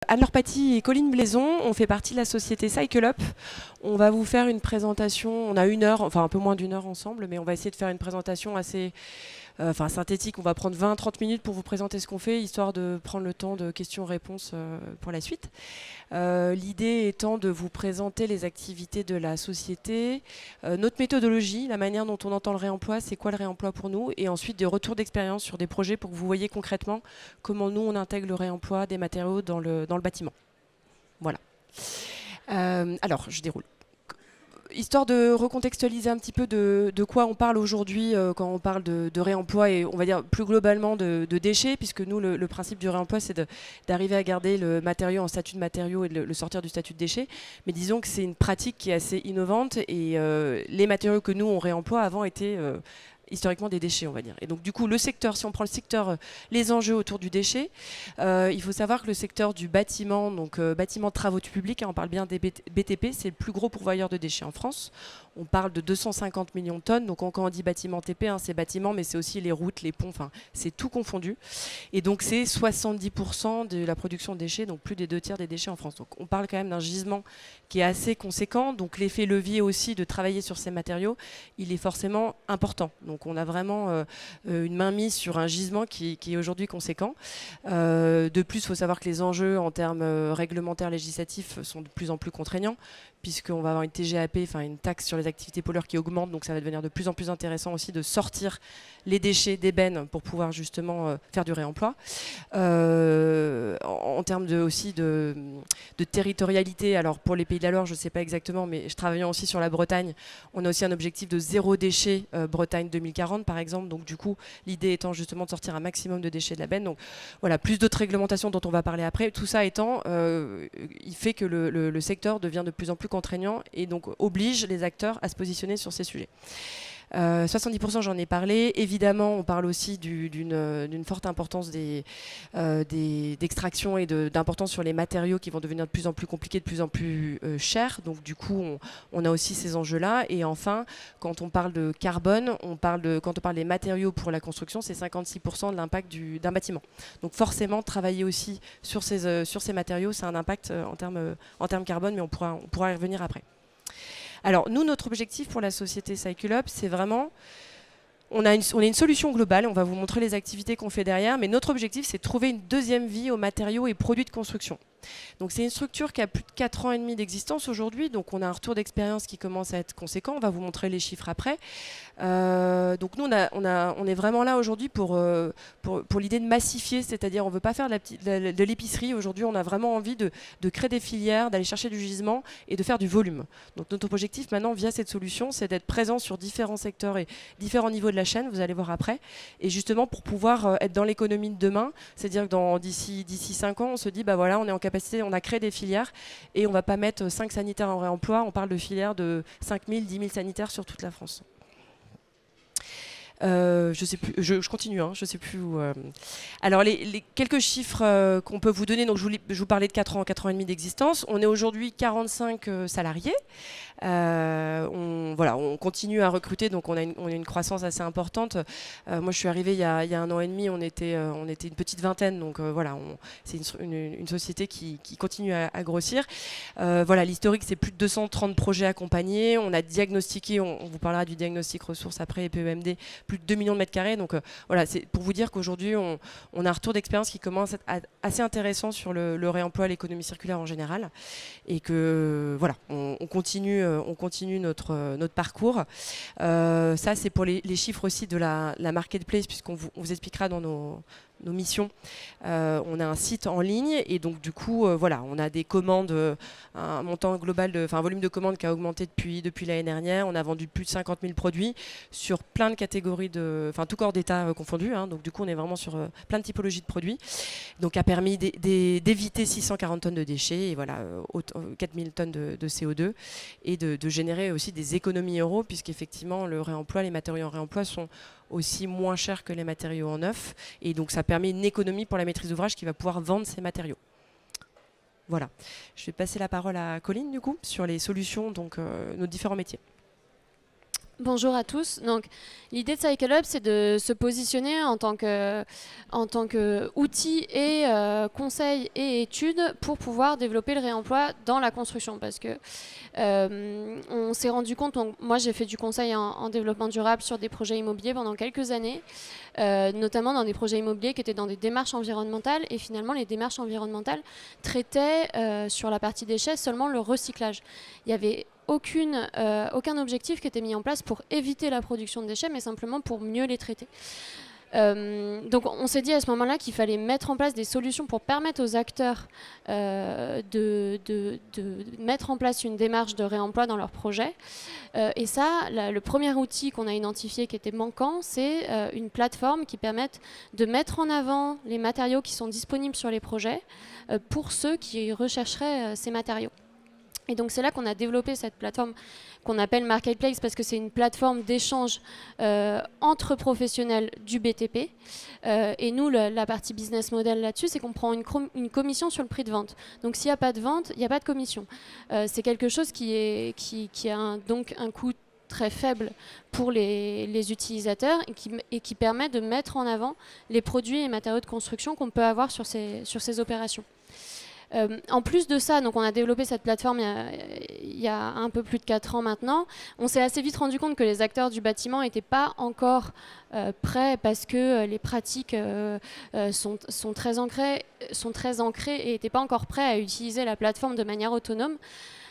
Anne-Laure Paty et Colline Blaison, on fait partie de la société Cycle Up. On va vous faire une présentation, on a 1 heure, enfin un peu moins d'1 heure ensemble, mais on va essayer de faire une présentation assez synthétique. On va prendre 20-30 minutes pour vous présenter ce qu'on fait, histoire de prendre le temps de questions-réponses pour la suite. L'idée étant de vous présenter les activités de la société, notre méthodologie, la manière dont on entend le réemploi, c'est quoi le réemploi pour nous, et ensuite des retours d'expérience sur des projets pour que vous voyez concrètement comment nous on intègre le réemploi des matériaux dans le bâtiment. Voilà. Alors, je déroule. Histoire de recontextualiser un petit peu de quoi on parle aujourd'hui quand on parle de réemploi et on va dire plus globalement de déchets, puisque nous le principe du réemploi c'est d'arriver à garder le matériau en statut de matériau et de le sortir du statut de déchet. Mais disons que c'est une pratique qui est assez innovante et les matériaux que nous on réemploie avant étaient historiquement des déchets, on va dire. Et donc du coup, le secteur, si on prend le secteur, les enjeux autour du déchet, il faut savoir que le secteur du bâtiment, donc bâtiment de travaux du public, on parle bien des BTP, c'est le plus gros pourvoyeur de déchets en France. On parle de 250 millions de tonnes, donc quand on dit bâtiment TP, c'est bâtiment, mais c'est aussi les routes, les ponts, enfin c'est tout confondu. Et donc c'est 70% de la production de déchets, donc plus des 2 tiers des déchets en France. Donc on parle quand même d'un gisement qui est assez conséquent, donc l'effet levier aussi de travailler sur ces matériaux, il est forcément important. Donc on a vraiment une mainmise sur un gisement qui est aujourd'hui conséquent. De plus, il faut savoir que les enjeux en termes réglementaires législatifs sont de plus en plus contraignants, puisqu'on va avoir une TGAP, enfin une taxe sur les activités pollueurs qui augmente, donc ça va devenir de plus en plus intéressant aussi de sortir les déchets des bennes pour pouvoir justement faire du réemploi. En termes aussi de territorialité, alors pour les Pays de la Loire, je ne sais pas exactement, mais je travaille aussi sur la Bretagne, on a aussi un objectif de 0 déchet Bretagne 2040 par exemple, donc du coup l'idée étant justement de sortir un maximum de déchets de la benne. Donc voilà, plus d'autres réglementations dont on va parler après. Tout ça étant, il fait que le secteur devient de plus en plus contraignant et donc oblige les acteurs à se positionner sur ces sujets. 70%, j'en ai parlé. Évidemment, on parle aussi d'une forte importance d'extraction et d'importance sur les matériaux qui vont devenir de plus en plus compliqués, de plus en plus chers. Donc du coup, on a aussi ces enjeux-là. Et enfin, quand on parle de carbone, quand on parle des matériaux pour la construction, c'est 56% de l'impact d'un bâtiment. Donc forcément, travailler aussi sur ces matériaux, c'est un impact en termes carbone, mais on pourra y revenir après. Alors nous, notre objectif pour la société Cycle Up, c'est vraiment, on a une solution globale, on va vous montrer les activités qu'on fait derrière, mais notre objectif, c'est de trouver une deuxième vie aux matériaux et produits de construction. Donc c'est une structure qui a plus de 4 ans et demi d'existence aujourd'hui, donc on a un retour d'expérience qui commence à être conséquent, on va vous montrer les chiffres après. Donc nous on est vraiment là aujourd'hui pour l'idée de massifier, c'est-à-dire on ne veut pas faire de l'épicerie, aujourd'hui on a vraiment envie de créer des filières, d'aller chercher du gisement et de faire du volume. Donc notre objectif maintenant via cette solution, c'est d'être présent sur différents secteurs et différents niveaux de la chaîne, vous allez voir après, et justement pour pouvoir être dans l'économie de demain, c'est-à-dire que d'ici 5 ans on se dit bah voilà, on est en capacité, on a créé des filières et on ne va pas mettre 5 sanitaires en réemploi, on parle de filières de 5 000, 10 000 sanitaires sur toute la France. Je sais plus, je continue, je sais plus où. Alors les quelques chiffres qu'on peut vous donner, donc je vous parlais de 4 ans et demi d'existence. On est aujourd'hui 45 salariés. On continue à recruter, donc on a une croissance assez importante. Moi je suis arrivée il y a 1 an et demi, on était une petite vingtaine, donc voilà, c'est une société qui continue à grossir. Voilà, l'historique c'est plus de 230 projets accompagnés. On a diagnostiqué, on vous parlera du diagnostic ressources après, et PEMD, plus de 2 millions de mètres carrés. Donc voilà, c'est pour vous dire qu'aujourd'hui, on a un retour d'expérience qui commence à être assez intéressant sur le réemploi, l'économie circulaire en général. Et que voilà, on continue notre parcours. Ça, c'est pour les chiffres aussi de la marketplace, puisqu'on vous expliquera dans nos missions. On a un site en ligne et donc du coup voilà, on a des commandes, un montant global un volume de commandes qui a augmenté depuis l'année dernière. On a vendu plus de 50 000 produits sur plein de catégories tout corps d'état confondu, donc du coup on est vraiment sur plein de typologies de produits, donc a permis d'éviter 640 tonnes de déchets et voilà 4000 tonnes de CO2 et de générer aussi des économies euros, puisqu'effectivement le réemploi, les matériaux en réemploi sont aussi moins chers que les matériaux en neuf, et donc ça permet une économie pour la maîtrise d'ouvrage qui va pouvoir vendre ces matériaux. Voilà, je vais passer la parole à Colline du coup sur les solutions, donc nos différents métiers. Bonjour à tous. Donc, l'idée de CycleUp, c'est de se positionner en tant qu'outil et conseil et étude pour pouvoir développer le réemploi dans la construction. Parce que on s'est rendu compte, donc, moi j'ai fait du conseil en développement durable sur des projets immobiliers pendant quelques années, notamment dans des projets immobiliers qui étaient dans des démarches environnementales. Et finalement, les démarches environnementales traitaient sur la partie déchets seulement le recyclage. Il y avait aucun objectif qui était mis en place pour éviter la production de déchets, mais simplement pour mieux les traiter. Donc on s'est dit à ce moment-là qu'il fallait mettre en place des solutions pour permettre aux acteurs de mettre en place une démarche de réemploi dans leur projet. Et ça, le premier outil qu'on a identifié qui était manquant, c'est une plateforme qui permette de mettre en avant les matériaux qui sont disponibles sur les projets pour ceux qui rechercheraient ces matériaux. Et donc c'est là qu'on a développé cette plateforme qu'on appelle Marketplace, parce que c'est une plateforme d'échange entre professionnels du BTP. Et nous, la partie business model là-dessus, c'est qu'on prend une commission sur le prix de vente. Donc s'il n'y a pas de vente, il n'y a pas de commission. C'est quelque chose qui a donc un coût très faible pour les utilisateurs et qui permet de mettre en avant les produits et matériaux de construction qu'on peut avoir sur ces opérations. En plus de ça, donc on a développé cette plateforme il y a un peu plus de 4 ans maintenant. On s'est assez vite rendu compte que les acteurs du bâtiment n'étaient pas encore prêts, parce que les pratiques sont très ancrées et n'étaient pas encore prêts à utiliser la plateforme de manière autonome.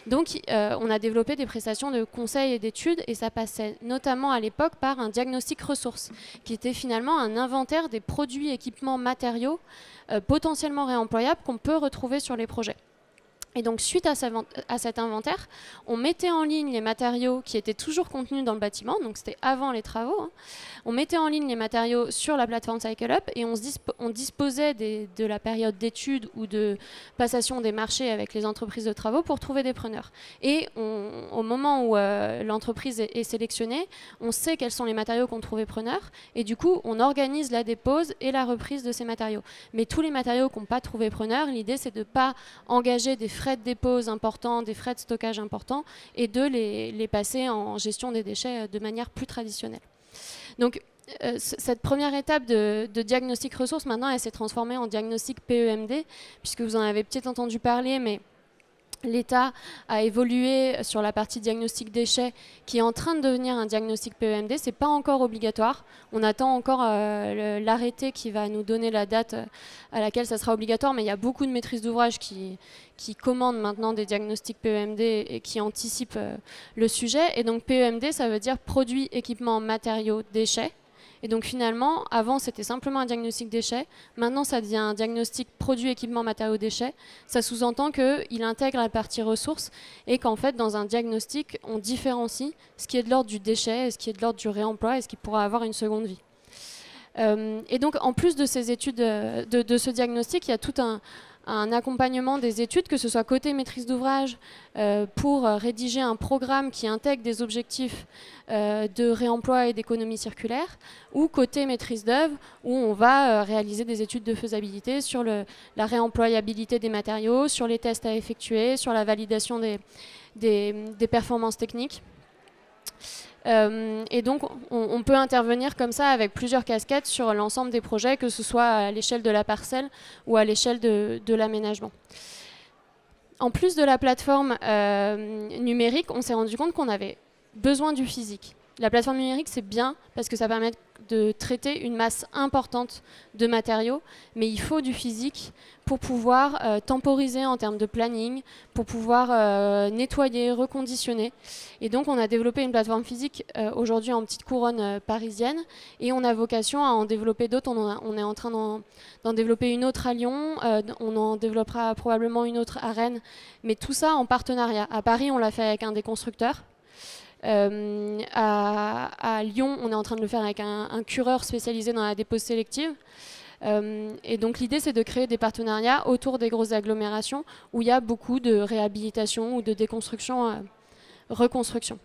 Donc on a développé des prestations de conseil et d'études, et ça passait notamment à l'époque par un diagnostic ressources, qui était finalement un inventaire des produits, équipements, matériaux potentiellement réemployables qu'on peut retrouver sur les projets. Et donc, suite à cet inventaire, on mettait en ligne les matériaux qui étaient toujours contenus dans le bâtiment, donc c'était avant les travaux, hein. On mettait en ligne les matériaux sur la plateforme CycleUp, et on disposait de la période d'étude ou de passation des marchés avec les entreprises de travaux pour trouver des preneurs. Et au moment où l'entreprise est sélectionnée, on sait quels sont les matériaux qu'on trouvait preneurs, et du coup, on organise la dépose et la reprise de ces matériaux. Mais tous les matériaux qui n'ont pas trouvé preneur, l'idée c'est de ne pas engager des frais de dépose importants, des frais de stockage importants, et de les passer en gestion des déchets de manière plus traditionnelle. Donc cette première étape de diagnostic ressources, maintenant elle s'est transformée en diagnostic PEMD, puisque vous en avez peut-être entendu parler, mais l'État a évolué sur la partie diagnostic déchets, qui est en train de devenir un diagnostic PEMD. Ce n'est pas encore obligatoire. On attend encore l'arrêté qui va nous donner la date à laquelle ça sera obligatoire, mais il y a beaucoup de maîtrises d'ouvrage qui commandent maintenant des diagnostics PEMD et qui anticipent le sujet. Et donc PEMD, ça veut dire produits, équipements, matériaux, déchets. Et donc finalement, avant c'était simplement un diagnostic déchets, maintenant ça devient un diagnostic produit, équipement, matériaux, déchets. Ça sous-entend qu'il intègre la partie ressources, et qu'en fait dans un diagnostic, on différencie ce qui est de l'ordre du déchet et ce qui est de l'ordre du réemploi et ce qui pourra avoir une seconde vie. Et donc en plus de ces études, de ce diagnostic, il y a tout un accompagnement des études, que ce soit côté maîtrise d'ouvrage, pour rédiger un programme qui intègre des objectifs de réemploi et d'économie circulaire, ou côté maîtrise d'œuvre, où on va réaliser des études de faisabilité sur la réemployabilité des matériaux, sur les tests à effectuer, sur la validation des performances techniques. Et donc on peut intervenir comme ça avec plusieurs casquettes sur l'ensemble des projets, que ce soit à l'échelle de la parcelle ou à l'échelle de l'aménagement. En plus de la plateforme numérique, on s'est rendu compte qu'on avait besoin du physique. La plateforme numérique, c'est bien parce que ça permet de traiter une masse importante de matériaux, mais il faut du physique pour pouvoir temporiser en termes de planning, pour pouvoir nettoyer, reconditionner. Et donc on a développé une plateforme physique aujourd'hui en petite couronne parisienne, et on a vocation à en développer d'autres. On est en train d'en développer une autre à Lyon, on en développera probablement une autre à Rennes, mais tout ça en partenariat. À Paris, on l'a fait avec un des constructeurs. À Lyon, on est en train de le faire avec un cureur spécialisé dans la dépose sélective. Et donc l'idée, c'est de créer des partenariats autour des grosses agglomérations où il y a beaucoup de réhabilitation ou de déconstruction, reconstruction.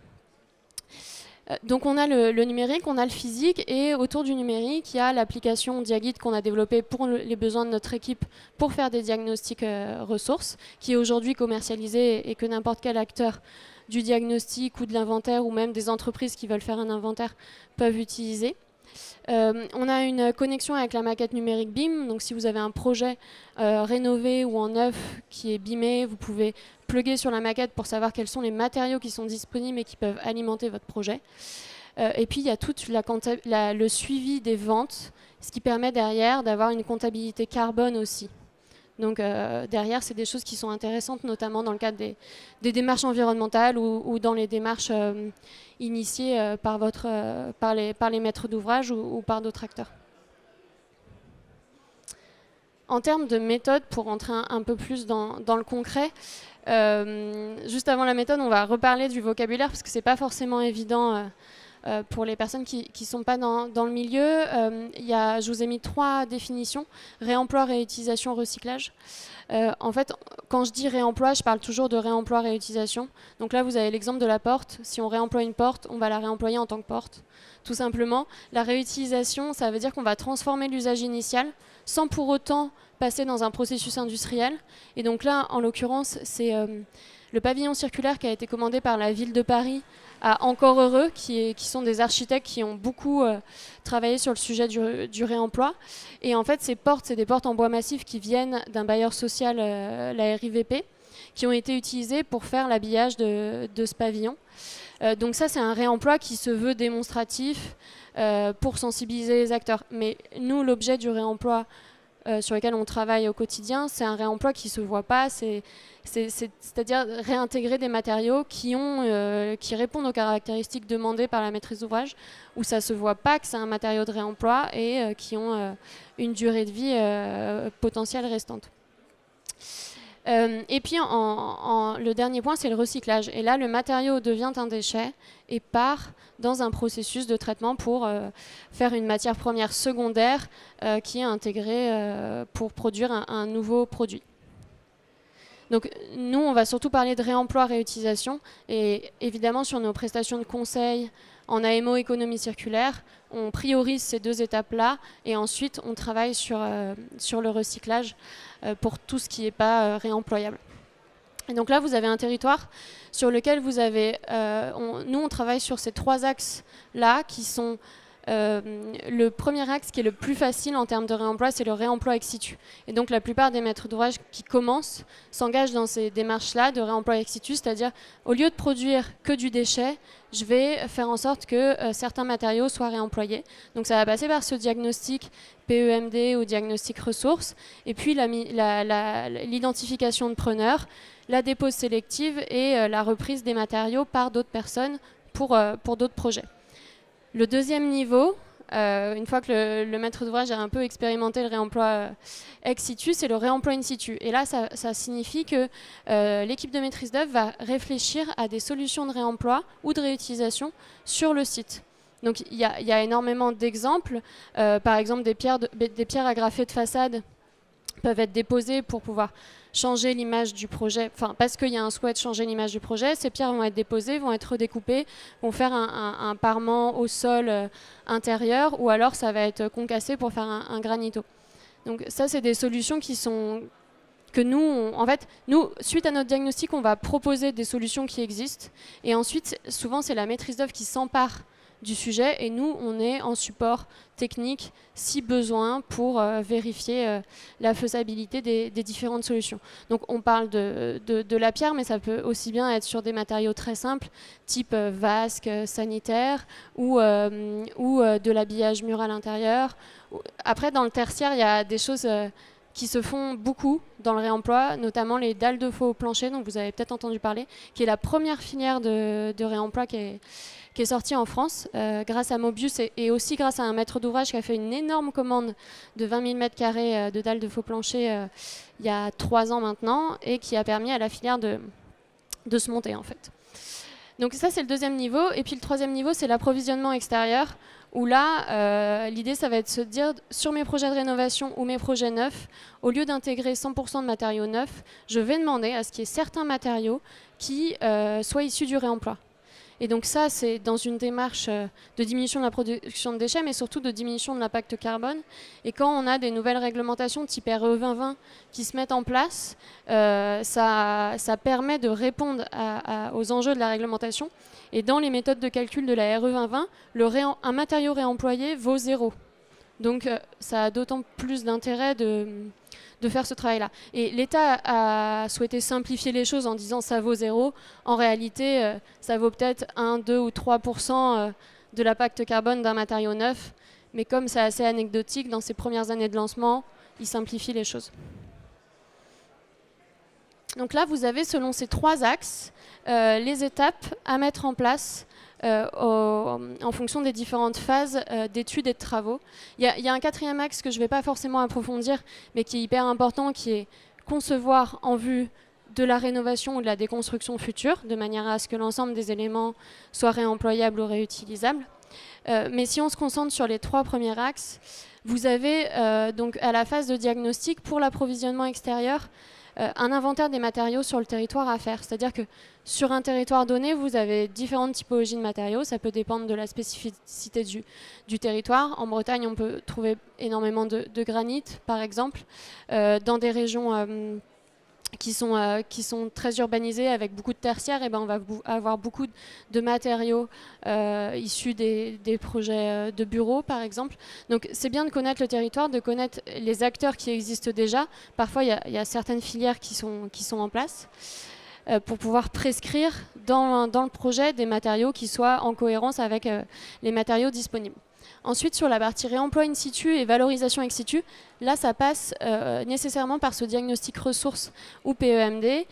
Donc on a le numérique, on a le physique, et autour du numérique, il y a l'application Diaguide qu'on a développée pour les besoins de notre équipe pour faire des diagnostics ressources, qui est aujourd'hui commercialisée et que n'importe quel acteur du diagnostic ou de l'inventaire, ou même des entreprises qui veulent faire un inventaire peuvent utiliser. On a une connexion avec la maquette numérique BIM, donc si vous avez un projet rénové ou en neuf qui est BIMé, vous pouvez plugger sur la maquette pour savoir quels sont les matériaux qui sont disponibles et qui peuvent alimenter votre projet. Et puis il y a tout le suivi des ventes, ce qui permet derrière d'avoir une comptabilité carbone aussi. Donc derrière, c'est des choses qui sont intéressantes, notamment dans le cadre des démarches environnementales ou dans les démarches initiées par les maîtres d'ouvrage ou par d'autres acteurs. En termes de méthode, pour rentrer un peu plus dans le concret, juste avant la méthode, on va reparler du vocabulaire parce que ce n'est pas forcément évident pour les personnes qui ne sont pas dans le milieu. Je vous ai mis 3 définitions: réemploi, réutilisation, recyclage. En fait, quand je dis réemploi, je parle toujours de réemploi, réutilisation. Donc là, vous avez l'exemple de la porte. Si on réemploie une porte, on va la réemployer en tant que porte, tout simplement. La réutilisation, ça veut dire qu'on va transformer l'usage initial sans pour autant passer dans un processus industriel. Et donc là, en l'occurrence, c'est le pavillon circulaire qui a été commandé par la ville de Paris à Encore Heureux, qui sont des architectes qui ont beaucoup travaillé sur le sujet du réemploi. Et en fait, ces portes, c'est des portes en bois massif qui viennent d'un bailleur social, la RIVP, qui ont été utilisées pour faire l'habillage de ce pavillon. Donc ça, c'est un réemploi qui se veut démonstratif pour sensibiliser les acteurs. Mais nous, l'objet du réemploi sur lequel on travaille au quotidien, c'est un réemploi qui ne se voit pas, c'est-à-dire réintégrer des matériaux qui répondent aux caractéristiques demandées par la maîtrise d'ouvrage, où ça ne se voit pas que c'est un matériau de réemploi et qui ont une durée de vie potentielle restante. Et puis le dernier point, c'est le recyclage. Et là, le matériau devient un déchet et part dans un processus de traitement pour faire une matière première secondaire qui est intégrée pour produire un nouveau produit. Donc nous, on va surtout parler de réemploi, réutilisation. Et évidemment, sur nos prestations de conseil en AMO économie circulaire, on priorise ces 2 étapes-là et ensuite on travaille sur le recyclage pour tout ce qui n'est pas réemployable. Et donc là, vous avez un territoire sur lequel vous avez... nous, on travaille sur ces 3 axes-là qui sont... le premier axe qui est le plus facile en termes de réemploi, c'est le réemploi ex situ. Et donc la plupart des maîtres d'ouvrage qui commencent s'engagent dans ces démarches-là de réemploi ex situ, c'est-à-dire au lieu de produire que du déchet, je vais faire en sorte que certains matériaux soient réemployés. Donc ça va passer par ce diagnostic PEMD ou diagnostic ressources, et puis l'identification de preneurs, la dépose sélective et la reprise des matériaux par d'autres personnes pour d'autres projets. Le deuxième niveau, une fois que le maître d'ouvrage a un peu expérimenté le réemploi ex situ, c'est le réemploi in situ. Et là, ça signifie que l'équipe de maîtrise d'œuvre va réfléchir à des solutions de réemploi ou de réutilisation sur le site. Donc il y a énormément d'exemples. Par exemple, des pierres agrafées de façade peuvent être déposées pour pouvoir changer l'image du projet, enfin parce qu'il y a un souhait de changer l'image du projet, ces pierres vont être déposées, vont être redécoupées, vont faire un parement au sol intérieur, ou alors ça va être concassé pour faire un granito. Donc ça, c'est des solutions que nous, suite à notre diagnostic, on va proposer des solutions qui existent, et ensuite, souvent, c'est la maîtrise d'œuvre qui s'empare du sujet, et nous, on est en support technique, si besoin, pour vérifier la faisabilité des différentes solutions. Donc on parle de la pierre, mais ça peut aussi bien être sur des matériaux très simples, type vasque, sanitaire, ou de l'habillage mural intérieur. Après, dans le tertiaire, il y a des choses qui se font beaucoup dans le réemploi, notamment les dalles de faux plancher, dont vous avez peut-être entendu parler, qui est la première filière de réemploi qui est sortie en France, grâce à Mobius et aussi grâce à un maître d'ouvrage qui a fait une énorme commande de 20 000 m² de dalles de faux plancher il y a 3 ans maintenant, et qui a permis à la filière de se monter en fait. Donc ça, c'est le deuxième niveau. Et puis le troisième niveau, c'est l'approvisionnement extérieur, où là, l'idée, ça va être de se dire, sur mes projets de rénovation ou mes projets neufs, au lieu d'intégrer 100% de matériaux neufs, je vais demander à ce qu'il y ait certains matériaux qui soient issus du réemploi. Et donc ça, c'est dans une démarche de diminution de la production de déchets, mais surtout de diminution de l'impact carbone. Et quand on a des nouvelles réglementations type RE 2020 qui se mettent en place, ça permet de répondre aux enjeux de la réglementation. Et dans les méthodes de calcul de la RE 2020, un matériau réemployé vaut 0. Donc ça a d'autant plus d'intérêt de faire ce travail-là. Et l'État a souhaité simplifier les choses en disant ça vaut 0. En réalité, ça vaut peut-être 1, 2 ou 3% de l'impact carbone d'un matériau neuf. Mais comme c'est assez anecdotique, dans ces premières années de lancement, il simplifie les choses. Donc là, vous avez, selon ces 3 axes, les étapes à mettre en place en fonction des différentes phases d'études et de travaux. Il y a un 4e axe que je ne vais pas forcément approfondir, mais qui est hyper important, qui est concevoir en vue de la rénovation ou de la déconstruction future, de manière à ce que l'ensemble des éléments soient réemployables ou réutilisables. Mais si on se concentre sur les 3 premiers axes, vous avez donc à la phase de diagnostic pour l'approvisionnement extérieur, un inventaire des matériaux sur le territoire à faire. C'est-à-dire que sur un territoire donné, vous avez différentes typologies de matériaux. Ça peut dépendre de la spécificité du territoire. En Bretagne, on peut trouver énormément de granit, par exemple. Dans des régions qui sont très urbanisées avec beaucoup de tertiaires, et ben on va avoir beaucoup de matériaux issus des projets de bureaux, par exemple. Donc c'est bien de connaître le territoire, de connaître les acteurs qui existent déjà. Parfois, il y a certaines filières qui sont en place pour pouvoir prescrire dans le projet des matériaux qui soient en cohérence avec les matériaux disponibles. Ensuite, sur la partie réemploi in situ et valorisation ex situ, là, ça passe nécessairement par ce diagnostic ressources ou PEMD,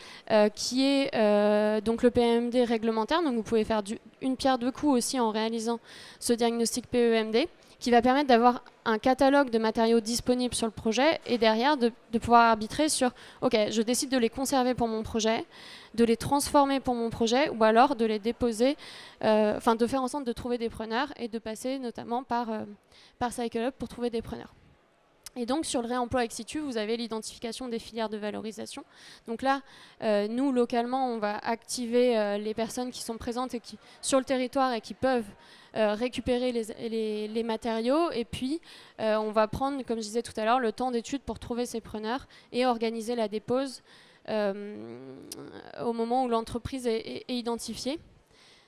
qui est donc le PEMD réglementaire. Donc, vous pouvez faire une pierre deux coups aussi en réalisant ce diagnostic PEMD, qui va permettre d'avoir un catalogue de matériaux disponibles sur le projet et derrière de pouvoir arbitrer sur « Ok, je décide de les conserver pour mon projet, de les transformer pour mon projet ou alors de les déposer, enfin de faire en sorte de trouver des preneurs et de passer notamment par CycleUp pour trouver des preneurs. » Et donc, sur le réemploi ex situ, vous avez l'identification des filières de valorisation. Donc là, nous, localement, on va activer les personnes qui sont présentes et sur le territoire et qui peuvent récupérer les matériaux. Et puis, on va prendre, comme je disais tout à l'heure, le temps d'étude pour trouver ces preneurs et organiser la dépose au moment où l'entreprise est identifiée.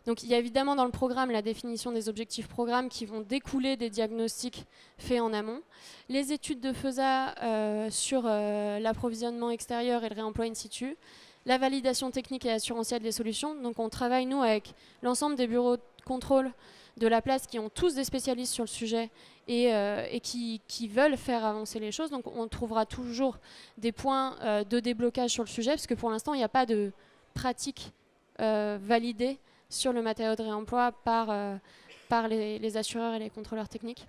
Donc il y a évidemment dans le programme la définition des objectifs programmes qui vont découler des diagnostics faits en amont. Les études de FESA sur l'approvisionnement extérieur et le réemploi in situ. La validation technique et assurantielle des solutions. Donc on travaille nous avec l'ensemble des bureaux de contrôle de la place qui ont tous des spécialistes sur le sujet et qui veulent faire avancer les choses. Donc on trouvera toujours des points de déblocage sur le sujet parce que pour l'instant il n'y a pas de pratique validée sur le matériau de réemploi par les assureurs et les contrôleurs techniques.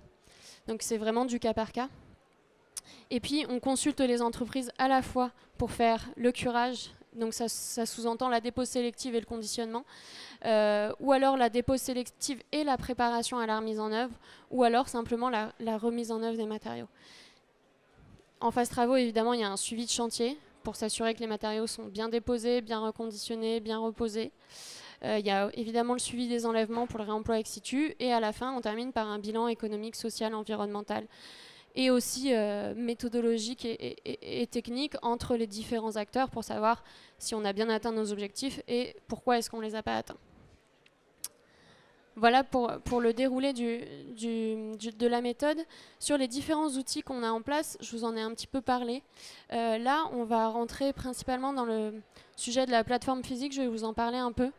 Donc c'est vraiment du cas par cas. Et puis on consulte les entreprises à la fois pour faire le curage, donc ça sous-entend la dépose sélective et le conditionnement, ou alors la dépose sélective et la préparation à la remise en œuvre, ou alors simplement la remise en œuvre des matériaux. En phase travaux, évidemment, il y a un suivi de chantier pour s'assurer que les matériaux sont bien déposés, bien reconditionnés, bien reposés. Il y a évidemment le suivi des enlèvements pour le réemploi ex situ et à la fin on termine par un bilan économique, social, environnemental et aussi méthodologique et technique entre les différents acteurs pour savoir si on a bien atteint nos objectifs et pourquoi est-ce qu'on ne les a pas atteints. Voilà pour le déroulé de la méthode. Sur les différents outils qu'on a en place, je vous en ai un petit peu parlé. Là, on va rentrer principalement dans le sujet de la plateforme physique, je vais vous en parler un peu.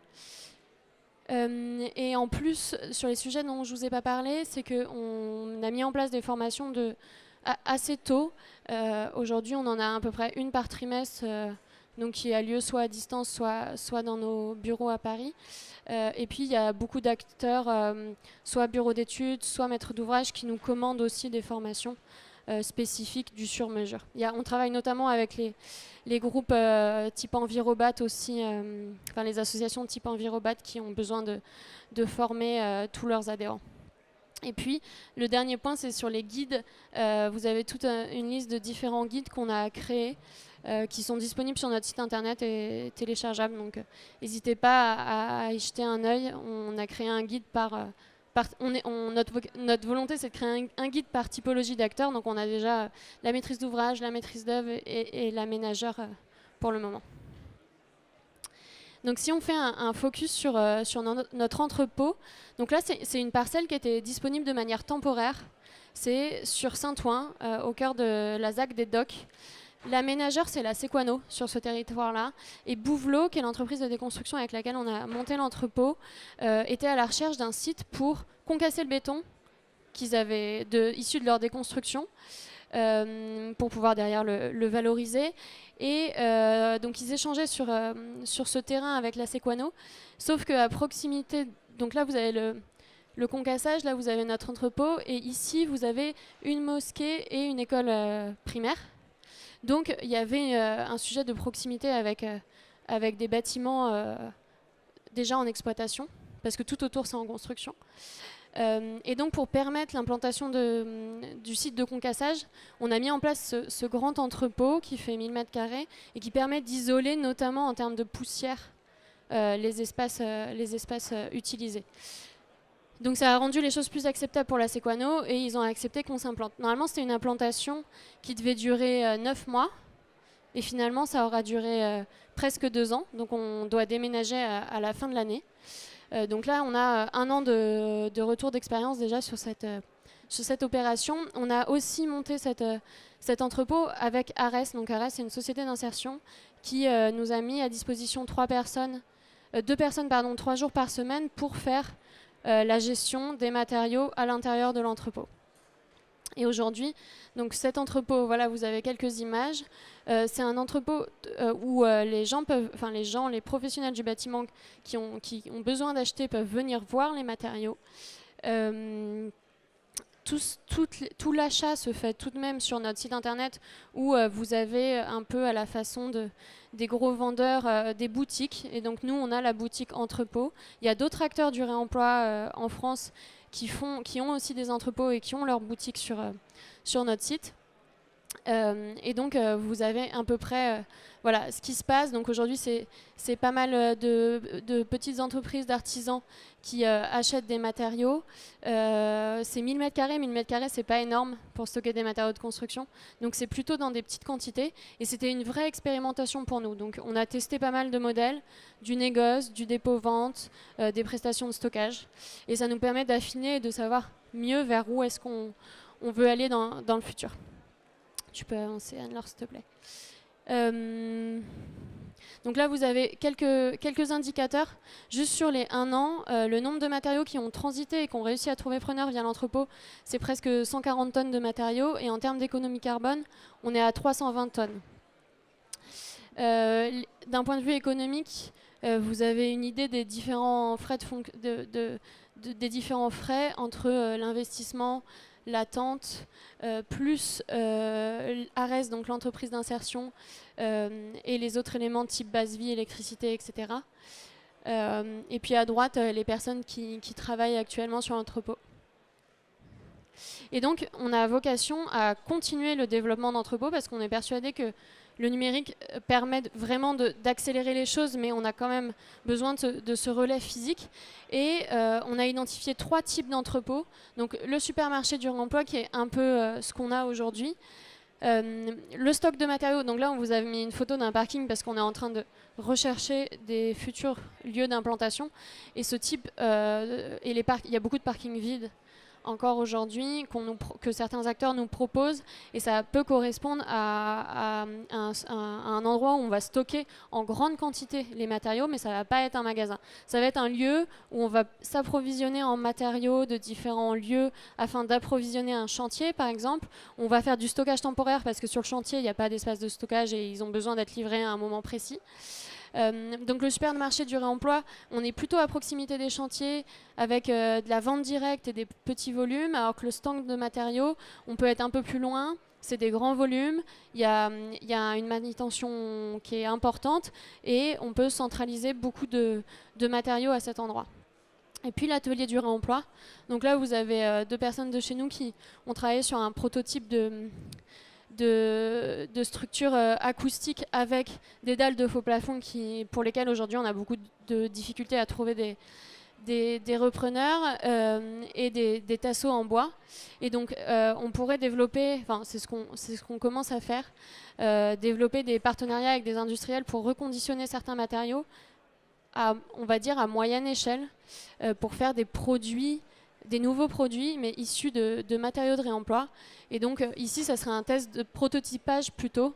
Et en plus, sur les sujets dont je ne vous ai pas parlé, c'est qu'on a mis en place des formations assez tôt. Aujourd'hui, on en a à peu près une par trimestre, donc qui a lieu soit à distance, soit dans nos bureaux à Paris. Et puis, il y a beaucoup d'acteurs, soit bureaux d'études, soit maîtres d'ouvrage, qui nous commandent aussi des formations spécifiques du sur-mesure. On travaille notamment avec les groupes type Envirobat aussi, enfin les associations type Envirobat qui ont besoin de former tous leurs adhérents. Et puis, le dernier point, c'est sur les guides. Vous avez toute une liste de différents guides qu'on a créés qui sont disponibles sur notre site internet et téléchargeables. Donc n'hésitez pas à y jeter un œil. On a créé un guide notre volonté, c'est de créer un guide par typologie d'acteurs. Donc on a déjà la maîtrise d'ouvrage, la maîtrise d'œuvre et l'aménageur pour le moment. Donc si on fait un focus sur notre entrepôt, donc là c'est une parcelle qui était disponible de manière temporaire. C'est sur Saint-Ouen, au cœur de la ZAC des Docks. L'aménageur, c'est la Sequano sur ce territoire-là. Et Bouvelot, qui est l'entreprise de déconstruction avec laquelle on a monté l'entrepôt, était à la recherche d'un site pour concasser le béton qu'ils avaient issu de leur déconstruction, pour pouvoir derrière le valoriser. Et donc ils échangeaient sur ce terrain avec la Sequano, sauf qu'à proximité, donc là vous avez le concassage, là vous avez notre entrepôt, et ici vous avez une mosquée et une école primaire. Donc il y avait un sujet de proximité avec des bâtiments déjà en exploitation, parce que tout autour c'est en construction. Et donc pour permettre l'implantation du site de concassage, on a mis en place ce grand entrepôt qui fait 1000 m² et qui permet d'isoler notamment en termes de poussière les espaces utilisés. Donc ça a rendu les choses plus acceptables pour la Sequano et ils ont accepté qu'on s'implante. Normalement c'était une implantation qui devait durer 9 mois et finalement ça aura duré presque 2 ans. Donc on doit déménager à la fin de l'année. Donc là on a 1 an de retour d'expérience déjà sur cette opération. On a aussi monté cet entrepôt avec Ares. Donc Ares c'est une société d'insertion qui nous a mis à disposition 2 personnes 3 jours par semaine pour faire la gestion des matériaux à l'intérieur de l'entrepôt. Et aujourd'hui, donc cet entrepôt, voilà, vous avez quelques images. C'est un entrepôt où les professionnels du bâtiment qui ont besoin d'acheter peuvent venir voir les matériaux. Tout l'achat se fait tout de même sur notre site internet où vous avez un peu à la façon des gros vendeurs des boutiques. Et donc nous, on a la boutique entrepôt. Il y a d'autres acteurs du réemploi en France qui ont aussi des entrepôts et qui ont leur boutique sur notre site. Et donc vous avez à peu près voilà ce qui se passe. Donc aujourd'hui c'est pas mal de petites entreprises, d'artisans qui achètent des matériaux. C'est 1000 m², 1000 m² c'est pas énorme pour stocker des matériaux de construction. Donc c'est plutôt dans des petites quantités et c'était une vraie expérimentation pour nous. Donc on a testé pas mal de modèles, du négoce, du dépôt-vente, des prestations de stockage. Et ça nous permet d'affiner et de savoir mieux vers où est-ce qu'on veut aller dans le futur. Tu peux avancer, Anne-Laure, s'il te plaît. Donc là, vous avez quelques indicateurs. Juste sur les 1 an, le nombre de matériaux qui ont transité et qui ont réussi à trouver preneur via l'entrepôt, c'est presque 140 tonnes de matériaux. Et en termes d'économie carbone, on est à 320 tonnes. D'un point de vue économique, vous avez une idée des différents frais, des différents frais entre l'investissement, l'attente, plus Ares, donc l'entreprise d'insertion, et les autres éléments type base vie, électricité, etc. Et puis à droite, les personnes qui travaillent actuellement sur l'entrepôt. Et donc, on a vocation à continuer le développement d'entrepôts parce qu'on est persuadé que le numérique permet vraiment d'accélérer les choses, mais on a quand même besoin de ce relais physique. Et on a identifié 3 types d'entrepôts. Donc le supermarché du réemploi qui est un peu ce qu'on a aujourd'hui. Le stock de matériaux, donc là on vous a mis une photo d'un parking parce qu'on est en train de rechercher des futurs lieux d'implantation. Et ce type, il y a beaucoup de parkings vides encore aujourd'hui, que certains acteurs nous proposent, et ça peut correspondre à un endroit où on va stocker en grande quantité les matériaux, mais ça ne va pas être un magasin. Ça va être un lieu où on va s'approvisionner en matériaux de différents lieux afin d'approvisionner un chantier, par exemple. On va faire du stockage temporaire parce que sur le chantier, il n'y a pas d'espace de stockage et ils ont besoin d'être livrés à un moment précis. Donc le supermarché du réemploi, on est plutôt à proximité des chantiers avec de la vente directe et des petits volumes, alors que le stand de matériaux, on peut être un peu plus loin, c'est des grands volumes, il y a une manutention qui est importante et on peut centraliser beaucoup de matériaux à cet endroit. Et puis l'atelier du réemploi, donc là vous avez 2 personnes de chez nous qui ont travaillé sur un prototype de structures acoustiques avec des dalles de faux plafond pour lesquelles aujourd'hui on a beaucoup de difficultés à trouver des repreneurs et des tasseaux en bois. Et donc on pourrait développer, enfin c'est ce qu'on commence à faire, développer des partenariats avec des industriels pour reconditionner certains matériaux on va dire à moyenne échelle, pour faire des nouveaux produits, mais issus de matériaux de réemploi. Et donc ici, ça serait un test de prototypage plutôt,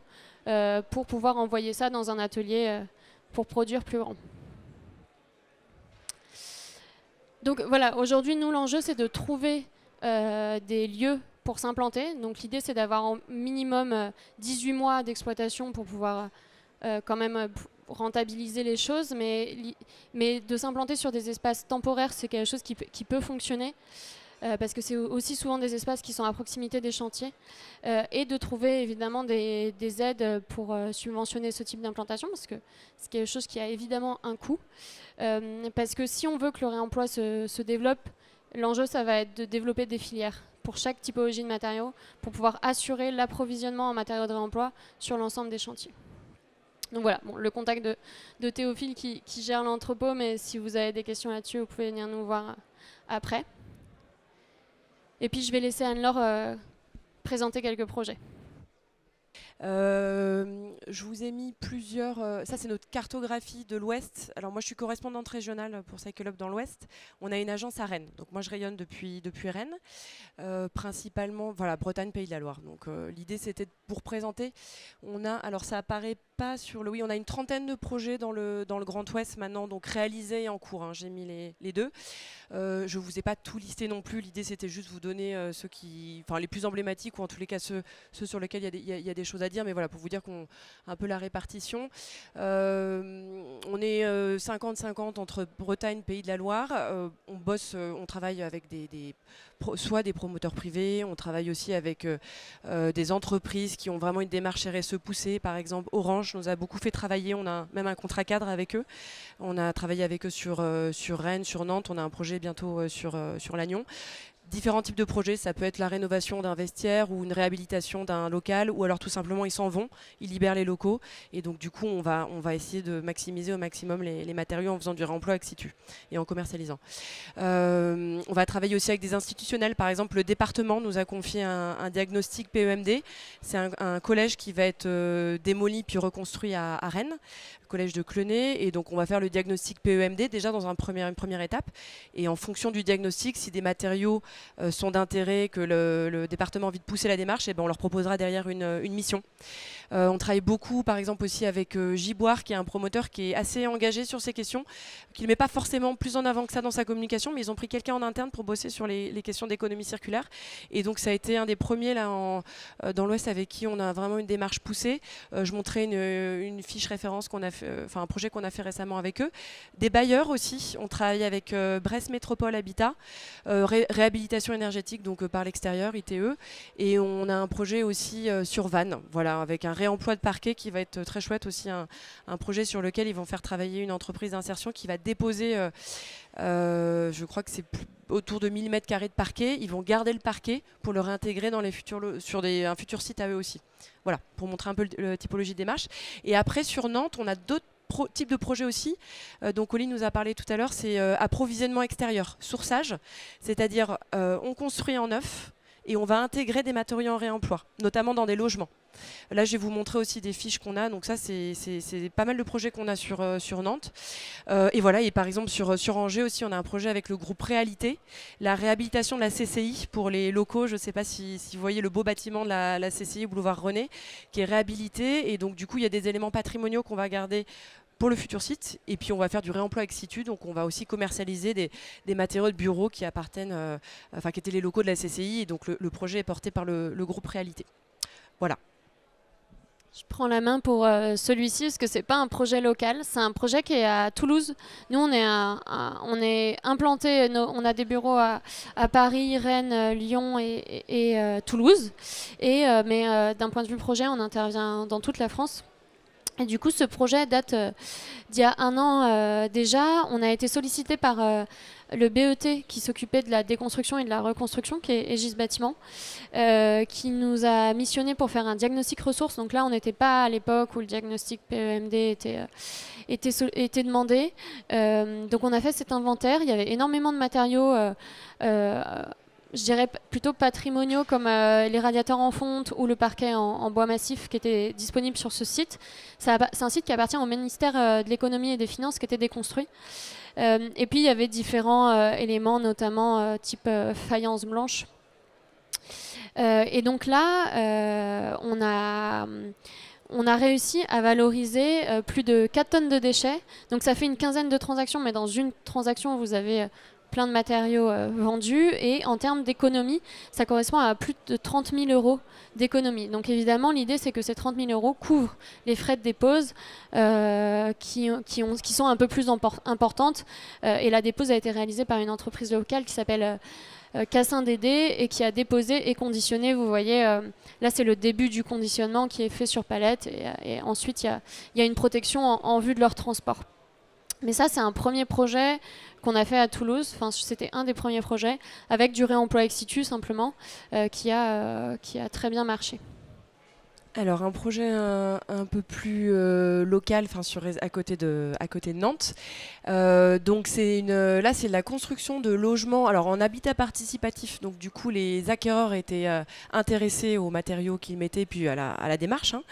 pour pouvoir envoyer ça dans un atelier pour produire plus grand. Donc voilà, aujourd'hui, nous, l'enjeu, c'est de trouver des lieux pour s'implanter. Donc l'idée, c'est d'avoir au minimum 18 mois d'exploitation pour pouvoir quand même rentabiliser les choses, mais de s'implanter sur des espaces temporaires, c'est quelque chose qui peut fonctionner, parce que c'est aussi souvent des espaces qui sont à proximité des chantiers, et de trouver évidemment des aides pour subventionner ce type d'implantation, parce que c'est quelque chose qui a évidemment un coût, parce que si on veut que le réemploi se développe, l'enjeu, ça va être de développer des filières pour chaque typologie de matériaux, pour pouvoir assurer l'approvisionnement en matériaux de réemploi sur l'ensemble des chantiers. Donc voilà, bon, le contact de Théophile qui gère l'entrepôt, mais si vous avez des questions là-dessus, vous pouvez venir nous voir après. Et puis je vais laisser Anne-Laure présenter quelques projets. Je vous ai mis plusieurs... ça, c'est notre cartographie de l'Ouest. Alors moi, je suis correspondante régionale pour Cycle Up dans l'Ouest. On a une agence à Rennes. Donc moi, je rayonne depuis Rennes. Principalement, voilà, Bretagne, Pays de la Loire. Donc l'idée, c'était pour présenter. On a, alors ça apparaît pas sur le... Oui, on a une trentaine de projets dans le Grand Ouest maintenant, donc réalisés et en cours. Hein. J'ai mis les deux. Je vous ai pas tout listé non plus. L'idée, c'était juste vous donner ceux qui... Enfin, les plus emblématiques, ou en tous les cas ceux sur lesquels il y a des choses à dire, mais voilà, pour vous dire qu'on un peu la répartition. On est 50-50 entre Bretagne, Pays de la Loire. On travaille avec soit des promoteurs privés, on travaille aussi avec des entreprises qui ont vraiment une démarche RSE poussée. Par exemple, Orange nous a beaucoup fait travailler, on a même un contrat cadre avec eux. On a travaillé avec eux sur Rennes, sur Nantes, on a un projet bientôt sur Lannion. Différents types de projets, ça peut être la rénovation d'un vestiaire ou une réhabilitation d'un local, ou alors tout simplement ils s'en vont, ils libèrent les locaux, et donc du coup on va essayer de maximiser au maximum les matériaux en faisant du réemploi ex situ et en commercialisant. On va travailler aussi avec des institutionnels, par exemple le département nous a confié un diagnostic PEMD, c'est un collège qui va être démoli puis reconstruit à Rennes, le collège de Clenay, et donc on va faire le diagnostic PEMD déjà dans une première étape, et en fonction du diagnostic, si des matériaux sont d'intérêt, que le département a envie de pousser la démarche, et ben on leur proposera derrière une mission. On travaille beaucoup par exemple aussi avec Giboire, qui est un promoteur qui est assez engagé sur ces questions, qui ne met pas forcément plus en avant que ça dans sa communication, mais ils ont pris quelqu'un en interne pour bosser sur les questions d'économie circulaire, et donc ça a été un des premiers là dans l'Ouest avec qui on a vraiment une démarche poussée. Je montrais une fiche référence qu'on a fait, enfin un projet qu'on a fait récemment avec eux. Des bailleurs aussi, on travaille avec Brest Métropole Habitat, réhabilitation énergétique donc par l'extérieur, ITE, et on a un projet aussi sur Vannes, voilà, avec un réemploi de parquet qui va être très chouette aussi, un projet sur lequel ils vont faire travailler une entreprise d'insertion qui va déposer, je crois que c'est autour de 1000 m² de parquet. Ils vont garder le parquet pour le réintégrer dans un futur site à eux aussi. Voilà, pour montrer un peu la typologie de démarche. Et après sur Nantes, on a d'autres types de projets aussi, donc Oli nous a parlé tout à l'heure, c'est approvisionnement extérieur, sourçage, c'est-à-dire on construit en neuf et on va intégrer des matériaux en réemploi, notamment dans des logements. Là, je vais vous montrer aussi des fiches qu'on a, donc ça c'est pas mal de projets qu'on a sur Nantes. Et voilà, et par exemple sur Angers aussi, on a un projet avec le groupe Réalité, la réhabilitation de la CCI pour les locaux. Je ne sais pas si vous voyez le beau bâtiment de la CCI, boulevard René, qui est réhabilité, et donc du coup il y a des éléments patrimoniaux qu'on va garder pour le futur site, et puis on va faire du réemploi ex situ, donc on va aussi commercialiser des matériaux de bureau qui appartiennent, qui étaient les locaux de la CCI, et donc le projet est porté par le groupe Réalité. Voilà. Je prends la main pour celui-ci parce que c'est pas un projet local, c'est un projet qui est à Toulouse. Nous, on est implanté, on a des bureaux à Paris, Rennes, Lyon et Toulouse. Mais d'un point de vue projet, on intervient dans toute la France. Et du coup, ce projet date d'il y a 1 an déjà. On a été sollicité par le BET qui s'occupait de la déconstruction et de la reconstruction, qui est Egis Bâtiment, qui nous a missionné pour faire un diagnostic ressources. Donc là, on n'était pas à l'époque où le diagnostic PEMD était demandé. Donc on a fait cet inventaire. Il y avait énormément de matériaux je dirais plutôt patrimoniaux comme les radiateurs en fonte ou le parquet en bois massif qui étaient disponibles sur ce site. C'est un site qui appartient au ministère de l'économie et des finances qui était déconstruit. Et puis il y avait différents éléments, notamment type faïence blanche. Et donc là, on a réussi à valoriser plus de 4 tonnes de déchets. Donc ça fait une quinzaine de transactions, mais dans une transaction, vous avez plein de matériaux vendus. Et en termes d'économie, ça correspond à plus de 30 000 € d'économie. Donc évidemment, l'idée, c'est que ces 30 000 € couvrent les frais de dépose qui sont un peu plus importantes. Et la dépose a été réalisée par une entreprise locale qui s'appelle Cassin Dédé et qui a déposé et conditionné. Vous voyez, là c'est le début du conditionnement qui est fait sur palette et ensuite il y a une protection en vue de leur transport. Mais ça c'est un premier projet qu'on a fait à Toulouse, enfin c'était un des premiers projets avec du réemploi ex situ simplement qui a très bien marché. Alors un projet un peu plus local, à côté de Nantes. Donc là c'est la construction de logements. Alors en habitat participatif. Donc du coup les acquéreurs étaient intéressés aux matériaux qu'ils mettaient puis à la démarche. Hein.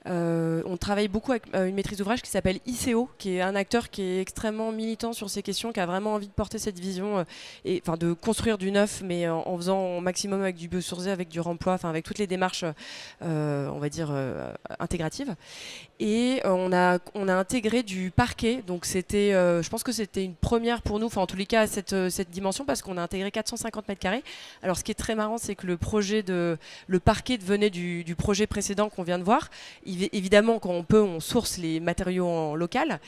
On travaille beaucoup avec une maîtrise d'ouvrage qui s'appelle ICO, qui est un acteur qui est extrêmement militant sur ces questions, qui a vraiment envie de porter cette vision, de construire du neuf, mais en faisant au maximum avec du biosourcé, avec du remploi, avec toutes les démarches, on va dire, intégratives. Et on a intégré du parquet, donc c'était, je pense que c'était une première pour nous, en tous les cas à cette dimension, parce qu'on a intégré 450 mètres carrés. Alors ce qui est très marrant, c'est que le parquet venait du projet précédent qu'on vient de voir. Évidemment, quand on peut, on source les matériaux en local,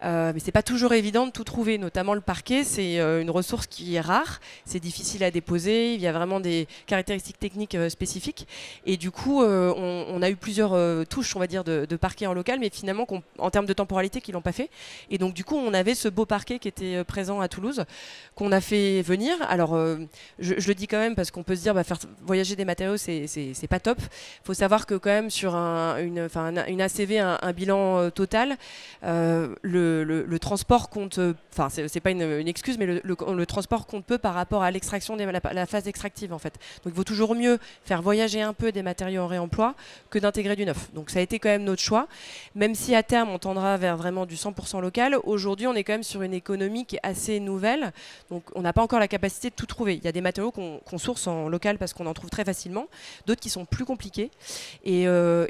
mais c'est pas toujours évident de tout trouver. Notamment le parquet, c'est une ressource qui est rare, c'est difficile à déposer, il y a vraiment des caractéristiques techniques spécifiques. Et du coup, on a eu plusieurs touches, on va dire, de parquet en local, mais finalement, en termes de temporalité, qu'ils l'ont pas fait. Et donc, du coup, on avait ce beau parquet qui était présent à Toulouse, qu'on a fait venir. Alors, je le dis quand même parce qu'on peut se dire, faire voyager des matériaux, c'est pas top. Il faut savoir que quand même sur une ACV, un bilan total, le transport compte, c'est pas une excuse, mais le transport compte peu par rapport à l'extraction, la phase extractive en fait. Donc il vaut toujours mieux faire voyager un peu des matériaux en réemploi que d'intégrer du neuf. Donc ça a été quand même notre choix, même si à terme on tendra vers vraiment du 100% local. Aujourd'hui on est quand même sur une économie qui est assez nouvelle, donc on n'a pas encore la capacité de tout trouver. Il y a des matériaux qu'on source en local parce qu'on en trouve très facilement, d'autres qui sont plus compliqués. Et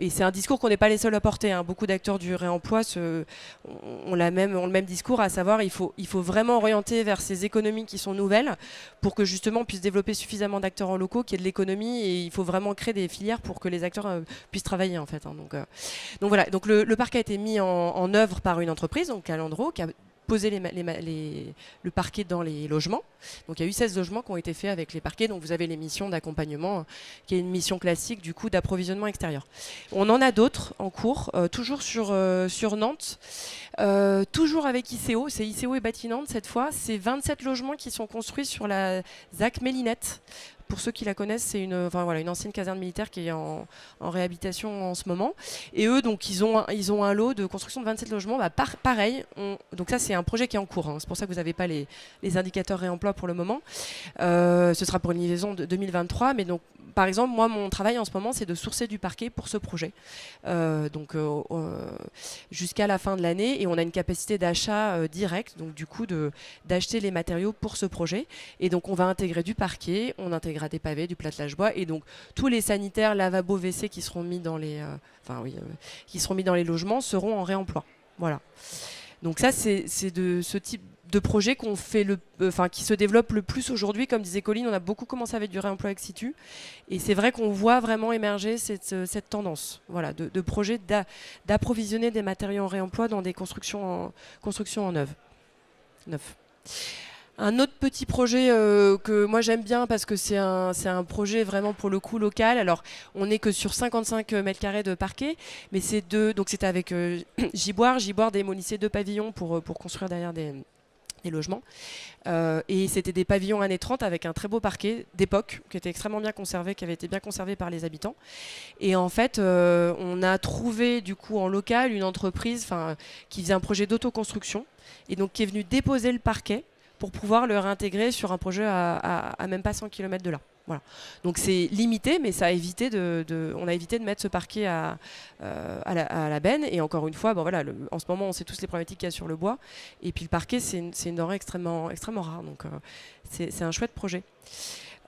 c'est un discours qu'on n'est pas les seuls à porter. Hein. Beaucoup d'acteurs du réemploi ont le même discours, à savoir il faut vraiment orienter vers ces économies qui sont nouvelles pour que justement on puisse développer suffisamment d'acteurs en locaux, qu'il y ait de l'économie, et il faut vraiment créer des filières pour que les acteurs puissent travailler en fait. Hein. Donc voilà, donc le parc a été mis en œuvre par une entreprise, donc Calandro, qui a poser le parquet dans les logements. Donc il y a eu 16 logements qui ont été faits avec les parquets. Donc vous avez les missions d'accompagnement, qui est une mission classique du coup d'approvisionnement extérieur. On en a d'autres en cours, toujours sur Nantes, toujours avec ICO. C'est ICO et Bâti Nantes cette fois. C'est 27 logements qui sont construits sur la ZAC Mélinette. Pour ceux qui la connaissent, c'est une ancienne caserne militaire qui est en réhabilitation en ce moment. Et eux, donc, ils ont un lot de construction de 27 logements. Pareil, donc ça, c'est un projet qui est en cours. Hein. C'est pour ça que vous n'avez pas les indicateurs réemploi pour le moment. Ce sera pour une livraison de 2023. Mais donc, par exemple, moi, mon travail en ce moment, c'est de sourcer du parquet pour ce projet. Jusqu'à la fin de l'année. Et on a une capacité d'achat direct, donc du coup, d'acheter les matériaux pour ce projet. Et donc, on va intégrer du parquet, on intégrera des pavés, du plâtrage bois, et donc tous les sanitaires, lavabos, WC qui seront mis dans les logements seront en réemploi. Voilà. Donc ça, c'est de ce type de projet qu'on fait qui se développe le plus aujourd'hui. Comme disait Colline, on a beaucoup commencé avec du réemploi ex situ, et c'est vrai qu'on voit vraiment émerger cette tendance, voilà, de projets d'approvisionner des matériaux en réemploi dans des constructions en neuf. Un autre petit projet que moi j'aime bien parce que c'est un projet vraiment pour le coup local. Alors on n'est que sur 55 mètres carrés de parquet, mais c'est donc c'était avec Giboire. Giboire démolissait 2 pavillons pour construire derrière des logements. Et c'était des pavillons années 30 avec un très beau parquet d'époque qui était extrêmement bien conservé, qui avait été bien conservé par les habitants. Et en fait, on a trouvé du coup en local une entreprise qui faisait un projet d'autoconstruction et donc qui est venue déposer le parquet pour pouvoir le réintégrer sur un projet à même pas 100 km de là. Voilà. Donc c'est limité, mais ça a évité on a évité de mettre ce parquet à la benne. Et encore une fois, bon, voilà, en ce moment, on sait tous les problématiques qu'il y a sur le bois. Et puis le parquet, c'est une denrée extrêmement rare. Donc c'est un chouette projet.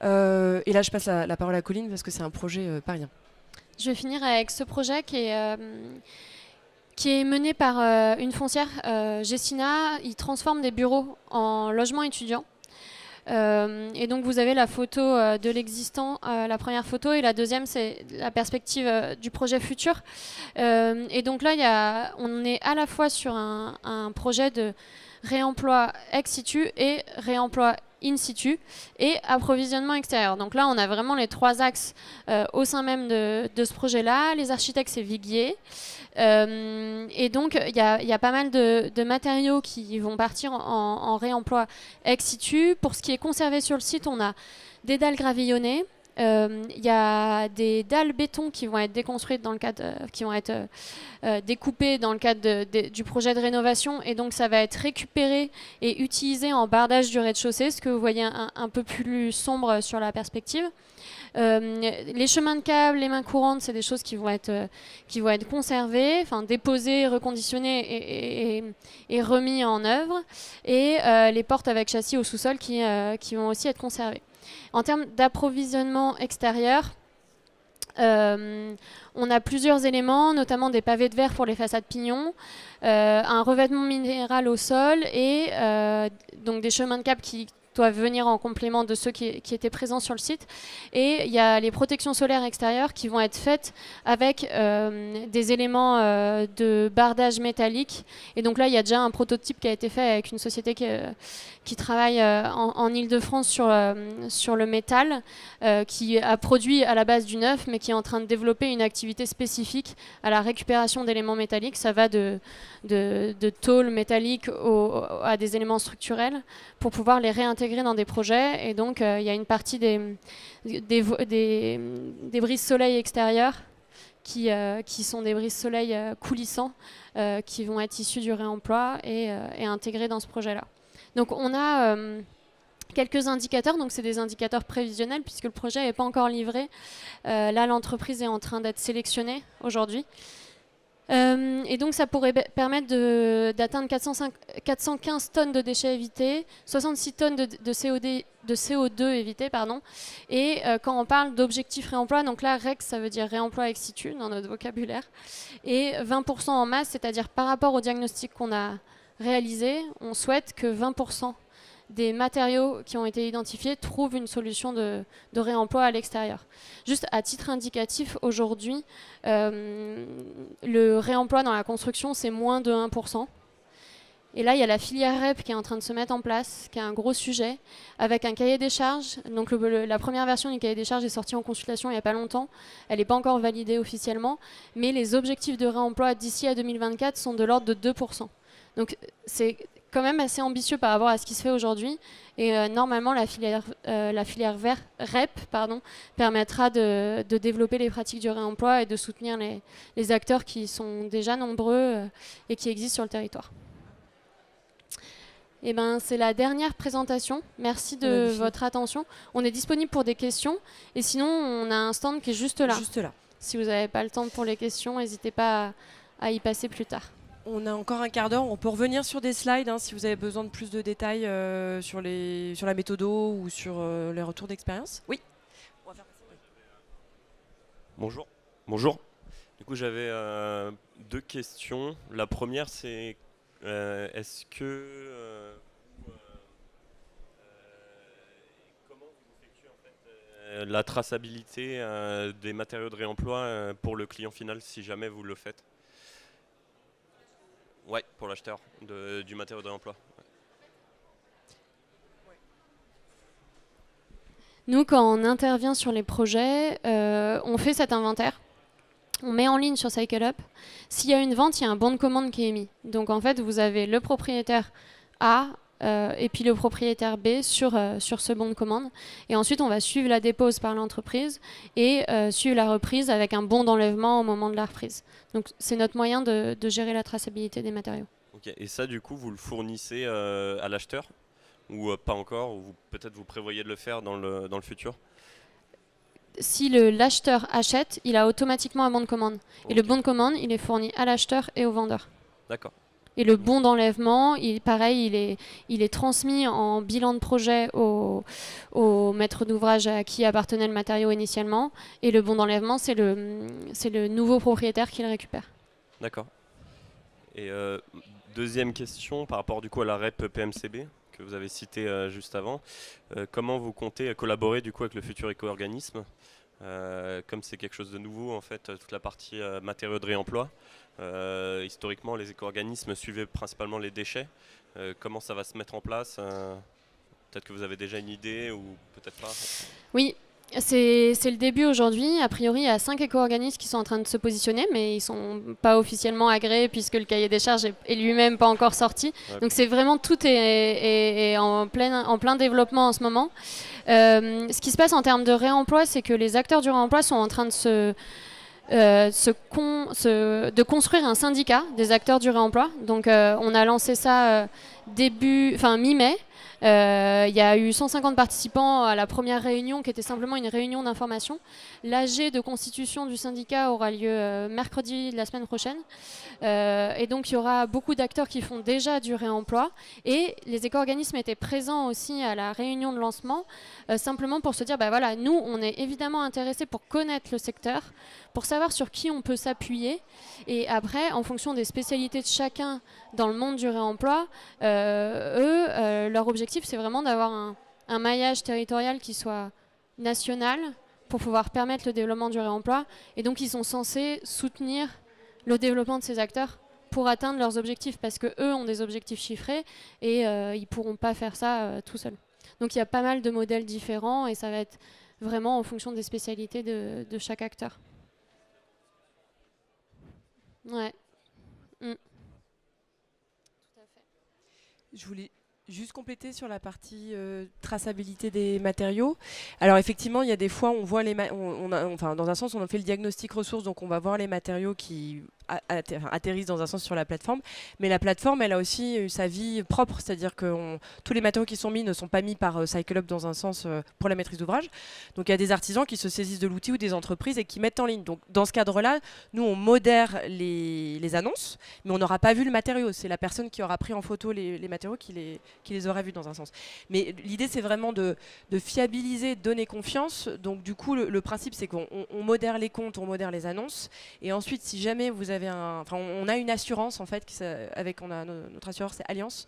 Et là, je passe la parole à Colline parce que c'est un projet parisien. Je vais finir avec ce projet qui est mené par une foncière, Gessina. Il transforme des bureaux en logements étudiants. Et donc vous avez la photo de l'existant, la première photo, et la deuxième c'est la perspective du projet futur. Et donc là, on est à la fois sur un projet de réemploi ex situ et réemploi in situ et approvisionnement extérieur. Donc là, on a vraiment les 3 axes au sein même de ce projet-là. Les architectes, c'est Viguier. Et donc, il y a pas mal de matériaux qui vont partir en réemploi ex situ. Pour ce qui est conservé sur le site, on a des dalles gravillonnées. Il y a des dalles béton qui vont être déconstruites dans le cadre, qui vont être découpées dans le cadre du projet de rénovation, et donc ça va être récupéré et utilisé en bardage du rez-de-chaussée, ce que vous voyez un peu plus sombre sur la perspective. Les chemins de câbles, les mains courantes, c'est des choses qui vont être conservées, enfin déposées, reconditionnées et remis en œuvre, et les portes avec châssis au sous-sol qui vont aussi être conservées. En termes d'approvisionnement extérieur, on a plusieurs éléments, notamment des pavés de verre pour les façades pignons, un revêtement minéral au sol et donc des chemins de câbles qui doivent venir en complément de ceux qui étaient présents sur le site. Et il y a les protections solaires extérieures qui vont être faites avec des éléments de bardage métallique. Et donc là, il y a déjà un prototype qui a été fait avec une société qui travaille en Île-de-France sur le métal, qui a produit à la base du neuf, mais qui est en train de développer une activité spécifique à la récupération d'éléments métalliques. Ça va de tôles métalliques à des éléments structurels pour pouvoir les réintégrer dans des projets. Et donc, il y a une partie des brises-soleil extérieures qui sont des brises-soleil coulissants qui vont être issus du réemploi et intégrés dans ce projet-là. Donc, on a quelques indicateurs, donc c'est des indicateurs prévisionnels puisque le projet n'est pas encore livré. Là, l'entreprise est en train d'être sélectionnée aujourd'hui. Et donc ça pourrait permettre d'atteindre 415 tonnes de déchets évités, 66 tonnes de CO2 évités, pardon. Et quand on parle d'objectifs réemploi, donc là REX ça veut dire réemploi ex situ dans notre vocabulaire, et 20% en masse, c'est-à-dire par rapport au diagnostic qu'on a réalisé, on souhaite que 20% des matériaux qui ont été identifiés trouvent une solution de réemploi à l'extérieur. Juste à titre indicatif, aujourd'hui, le réemploi dans la construction, c'est moins de 1%. Et là, il y a la filière REP qui est en train de se mettre en place, qui est un gros sujet, avec un cahier des charges. Donc la première version du cahier des charges est sortie en consultation il n'y a pas longtemps. Elle n'est pas encore validée officiellement, mais les objectifs de réemploi d'ici à 2024 sont de l'ordre de 2%. Donc c'est quand même assez ambitieux par rapport à ce qui se fait aujourd'hui. Et normalement, la filière REP permettra de développer les pratiques du réemploi et de soutenir les acteurs qui sont déjà nombreux et qui existent sur le territoire. Et ben, c'est la dernière présentation. Merci de votre attention. On est disponible pour des questions. Et sinon, on a un stand qui est juste là. Juste là. Si vous n'avez pas le temps pour les questions, n'hésitez pas à y passer plus tard. On a encore un quart d'heure. On peut revenir sur des slides si vous avez besoin de plus de détails sur la méthodo ou sur les retours d'expérience. Oui. On va faire passer. Bonjour. Bonjour. Du coup, j'avais 2 questions. La première, c'est est-ce que comment vous effectuez en fait la traçabilité des matériaux de réemploi pour le client final si jamais vous le faites? Ouais, pour l'acheteur du matériau de réemploi. Nous, quand on intervient sur les projets, on fait cet inventaire. On met en ligne sur CycleUp. S'il y a une vente, il y a un bon de commande qui est émis. Donc en fait, vous avez le propriétaire A et puis le propriétaire B sur ce bon de commande. Et ensuite, on va suivre la dépose par l'entreprise et suivre la reprise avec un bon d'enlèvement au moment de la reprise. Donc c'est notre moyen de gérer la traçabilité des matériaux. Ok. Et ça, du coup, vous le fournissez à l'acheteur ou pas encore, ou peut-être vous prévoyez de le faire dans le futur? Si l'acheteur achète, il a automatiquement un bon de commande. Ok. Et le bon de commande, il est fourni à l'acheteur et au vendeur. D'accord. Et le bon d'enlèvement, pareil, il est transmis en bilan de projet au maître d'ouvrage à qui appartenait le matériau initialement. Et le bon d'enlèvement, c'est le nouveau propriétaire qui le récupère. D'accord. Et deuxième question par rapport du coup à la REP PMCB que vous avez cité juste avant. Comment vous comptez collaborer du coup avec le futur éco-organisme comme c'est quelque chose de nouveau en fait, toute la partie matériaux de réemploi. Historiquement, les éco-organismes suivaient principalement les déchets. Comment ça va se mettre en place peut-être que vous avez déjà une idée ou peut-être pas. Oui, c'est le début aujourd'hui. A priori, il y a 5 éco-organismes qui sont en train de se positionner, mais ils ne sont pas officiellement agréés puisque le cahier des charges est lui-même pas encore sorti. Ouais. Donc c'est vraiment, tout est en plein développement en ce moment. Ce qui se passe en termes de réemploi, c'est que les acteurs du réemploi sont en train de de construire un syndicat des acteurs du réemploi. Donc on a lancé ça mi-mai. Il y a eu 150 participants à la première réunion qui était simplement une réunion d'information. L'AG de constitution du syndicat aura lieu mercredi de la semaine prochaine. Et donc il y aura beaucoup d'acteurs qui font déjà du réemploi. Et les éco-organismes étaient présents aussi à la réunion de lancement, simplement pour se dire, bah voilà, nous on est évidemment intéressés pour connaître le secteur, pour savoir sur qui on peut s'appuyer. Et après, en fonction des spécialités de chacun dans le monde du réemploi, leur objectif, c'est vraiment d'avoir un maillage territorial qui soit national pour pouvoir permettre le développement du réemploi. Et donc, ils sont censés soutenir le développement de ces acteurs pour atteindre leurs objectifs, parce qu'eux ont des objectifs chiffrés et ils ne pourront pas faire ça tout seuls. Donc, il y a pas mal de modèles différents et ça va être vraiment en fonction des spécialités de chaque acteur. Ouais. Tout à fait. Je voulais juste compléter sur la partie traçabilité des matériaux. Alors effectivement, il y a des fois, on voit dans un sens, on fait le diagnostic ressources, donc on va voir les matériaux qui atterrissent dans un sens sur la plateforme. Mais la plateforme, elle a aussi sa vie propre, c'est-à-dire que tous les matériaux qui sont mis ne sont pas mis par CycleUp dans un sens pour la maîtrise d'ouvrage. Donc il y a des artisans qui se saisissent de l'outil ou des entreprises et qui mettent en ligne. Donc dans ce cadre-là, nous on modère les annonces, mais on n'aura pas vu le matériau. C'est la personne qui aura pris en photo les matériaux qui les aura vus dans un sens. Mais l'idée, c'est vraiment de fiabiliser, de donner confiance. Donc du coup, le principe, c'est qu'on modère les comptes, on modère les annonces. Et ensuite, si jamais vous avez on a une assurance, en fait, notre assureur, c'est Alliance,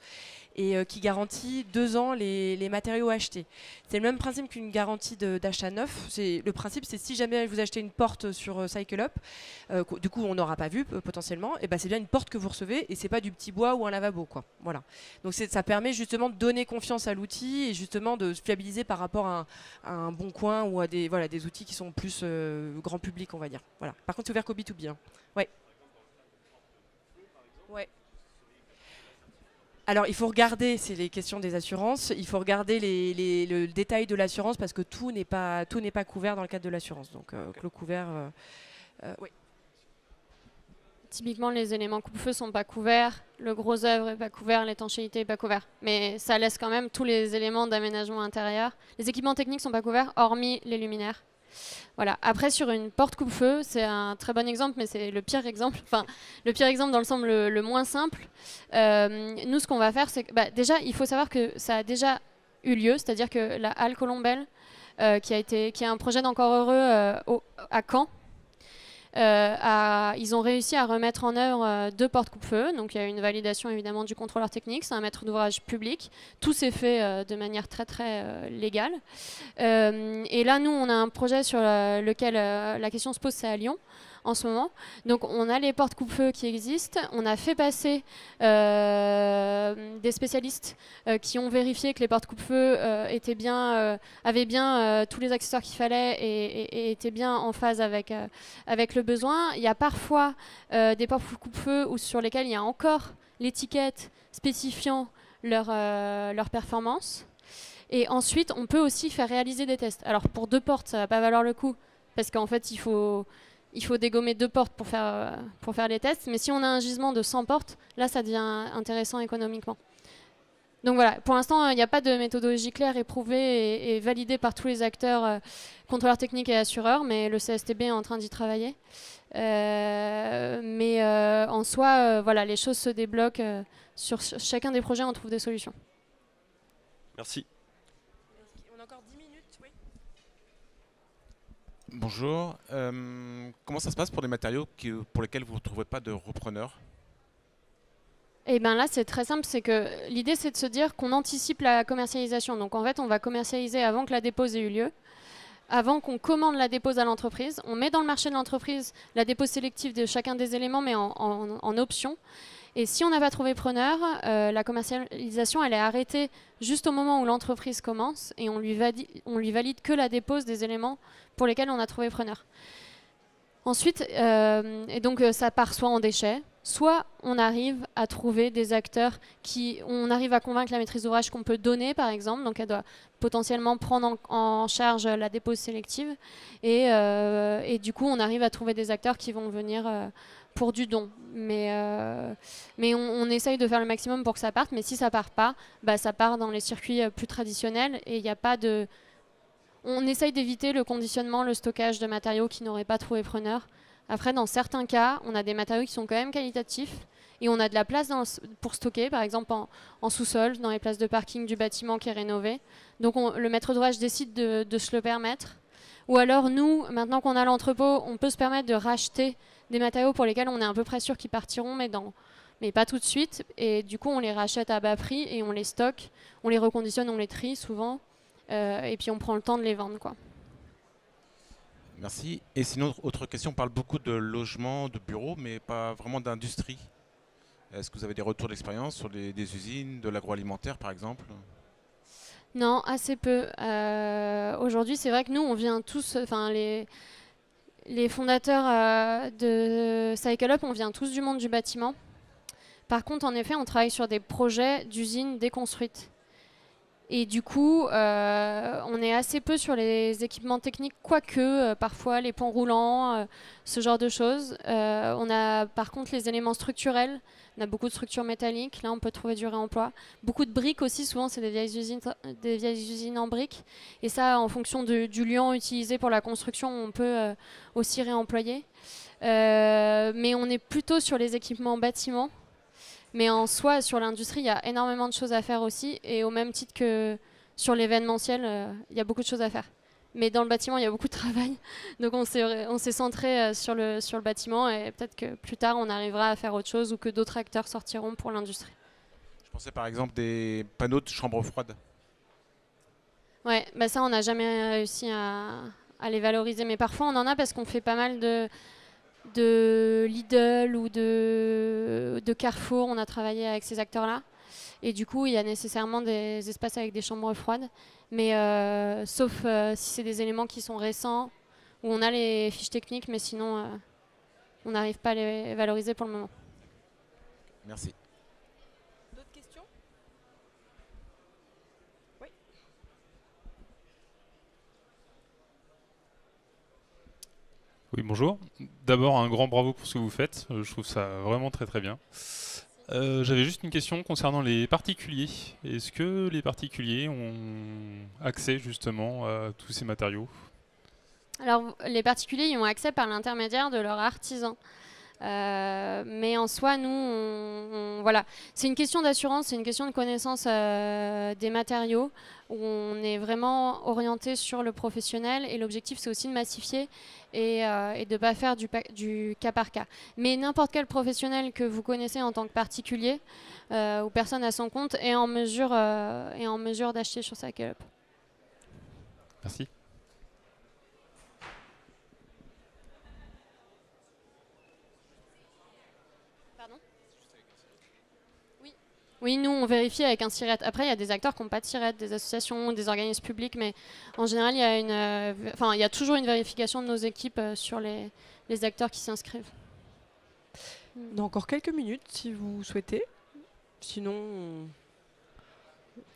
et qui garantit 2 ans les matériaux achetés. C'est le même principe qu'une garantie d'achat neuf. Le principe, c'est si jamais vous achetez une porte sur CycleUp, du coup, on n'aura pas vu potentiellement, et ben, c'est bien une porte que vous recevez, et c'est pas du petit bois ou un lavabo, quoi. Voilà. Donc ça permet justement de donner confiance à l'outil et justement de se fiabiliser par rapport à un bon coin ou à des outils qui sont plus grand public, on va dire. Voilà. Par contre, c'est ouvert qu'au B2B. Hein. Ouais. Ouais. Alors, il faut regarder, c'est les questions des assurances, il faut regarder le détail de l'assurance parce que tout n'est pas couvert dans le cadre de l'assurance. Donc, clos couvert, oui. Typiquement, les éléments coupe-feu ne sont pas couverts, le gros œuvre n'est pas couvert, l'étanchéité n'est pas couverte. Mais ça laisse quand même tous les éléments d'aménagement intérieur. Les équipements techniques ne sont pas couverts, hormis les luminaires. Voilà. Après, sur une porte coupe-feu, c'est un très bon exemple, mais c'est le pire exemple. Enfin, le pire exemple dans le sens le moins simple. Nous, ce qu'on va faire, c'est que déjà, il faut savoir que ça a déjà eu lieu, c'est-à-dire que la Halle Colombelle, qui est un projet d'Encore Heureux à Caen, ils ont réussi à remettre en œuvre 2 portes coupe-feu. Donc il y a une validation évidemment du contrôleur technique, c'est un maître d'ouvrage public. Tout s'est fait de manière très très légale. Et là, nous, on a un projet sur lequel la question se pose, c'est à Lyon. en ce moment. Donc on a les portes coupe-feu qui existent, on a fait passer des spécialistes qui ont vérifié que les portes coupe-feu avaient bien tous les accessoires qu'il fallait et étaient bien en phase avec le besoin. Il y a parfois des portes coupe-feu sur lesquelles il y a encore l'étiquette spécifiant leur performance. Et ensuite, on peut aussi faire réaliser des tests. Alors pour 2 portes, ça ne va pas valoir le coup, parce qu'en fait, il faut dégommer 2 portes pour faire les tests. Mais si on a un gisement de 100 portes, là, ça devient intéressant économiquement. Donc voilà, pour l'instant, il n'y a pas de méthodologie claire, éprouvée et validée par tous les acteurs, contrôleurs techniques et assureurs, mais le CSTB est en train d'y travailler. Mais en soi, voilà, les choses se débloquent. Sur chacun des projets, on trouve des solutions. Merci. On a encore 10 minutes, oui. Bonjour. Comment ça se passe pour les matériaux pour lesquels vous ne trouvez pas de repreneurs? Et bien là, c'est très simple, c'est que l'idée, c'est de se dire qu'on anticipe la commercialisation. Donc en fait, on va commercialiser avant que la dépose ait eu lieu, avant qu'on commande la dépose à l'entreprise. On met dans le marché de l'entreprise la dépose sélective de chacun des éléments, mais en option. Et si on n'a pas trouvé preneur, la commercialisation, elle est arrêtée juste au moment où l'entreprise commence et on lui valide que la dépose des éléments pour lesquels on a trouvé preneur. Ensuite, et donc ça part soit en déchets, soit on arrive à trouver des acteurs on arrive à convaincre la maîtrise d'ouvrage qu'on peut donner, par exemple, donc elle doit potentiellement prendre en charge la dépose sélective, et du coup on arrive à trouver des acteurs qui vont venir pour du don. Mais on essaye de faire le maximum pour que ça parte, mais si ça part pas, bah, ça part dans les circuits plus traditionnels, et il n'y a pas de... On essaye d'éviter le conditionnement, le stockage de matériaux qui n'auraient pas trouvé preneur. Après, dans certains cas, on a des matériaux qui sont quand même qualitatifs et on a de la place pour stocker, par exemple en sous-sol, dans les places de parking du bâtiment qui est rénové. Donc le maître d'ouvrage décide de se le permettre. Ou alors nous, maintenant qu'on a l'entrepôt, on peut se permettre de racheter des matériaux pour lesquels on est à peu près sûr qu'ils partiront, mais pas tout de suite. Et du coup, on les rachète à bas prix et on les stocke, on les reconditionne, on les trie souvent. Et puis on prend le temps de les vendre, quoi. Merci. Et sinon, autre question, on parle beaucoup de logement, de bureaux, mais pas vraiment d'industrie. Est-ce que vous avez des retours d'expérience sur des usines, de l'agroalimentaire par exemple? Non, assez peu. Aujourd'hui, c'est vrai que nous, on vient tous, enfin les fondateurs de Cycle Up, on vient tous du monde du bâtiment. Par contre, en effet, on travaille sur des projets d'usines déconstruites. Et du coup, on est assez peu sur les équipements techniques, quoique parfois les ponts roulants, ce genre de choses. On a par contre les éléments structurels. On a beaucoup de structures métalliques. Là, on peut trouver du réemploi. Beaucoup de briques aussi. Souvent, c'est des vieilles usines en briques. Et ça, en fonction du liant utilisé pour la construction, on peut aussi réemployer. Mais on est plutôt sur les équipements bâtiments. Mais en soi, sur l'industrie, il y a énormément de choses à faire aussi. Et au même titre que sur l'événementiel, il y a beaucoup de choses à faire. Mais dans le bâtiment, il y a beaucoup de travail. Donc on s'est centré sur le bâtiment. Et peut-être que plus tard, on arrivera à faire autre chose ou que d'autres acteurs sortiront pour l'industrie. Je pensais par exemple des panneaux de chambre froide. Ouais, bah ça, on n'a jamais réussi à les valoriser. Mais parfois, on en a parce qu'on fait pas mal de Lidl ou de Carrefour, on a travaillé avec ces acteurs-là. Et du coup, il y a nécessairement des espaces avec des chambres froides. Mais sauf si c'est des éléments qui sont récents, où on a les fiches techniques, mais sinon, on n'arrive pas à les valoriser pour le moment. Merci. D'autres questions? Oui. Oui, bonjour. D'abord, un grand bravo pour ce que vous faites. Je trouve ça vraiment très très bien. J'avais juste une question concernant les particuliers. Est-ce que les particuliers ont accès justement à tous ces matériaux? Alors, les particuliers y ont accès par l'intermédiaire de leurs artisans. Mais en soi, nous, voilà. C'est une question d'assurance, c'est une question de connaissance des matériaux, où on est vraiment orienté sur le professionnel, et l'objectif, c'est aussi de massifier et de ne pas faire du cas par cas. Mais n'importe quel professionnel que vous connaissez en tant que particulier, ou personne à son compte, est en mesure d'acheter sur Cycle Up. Merci. Oui, nous, on vérifie avec un SIRET. Après, il y a des acteurs qui n'ont pas de SIRET, des associations, des organismes publics, mais en général, il y a toujours une vérification de nos équipes sur les acteurs qui s'inscrivent. On a encore quelques minutes, si vous souhaitez. Sinon,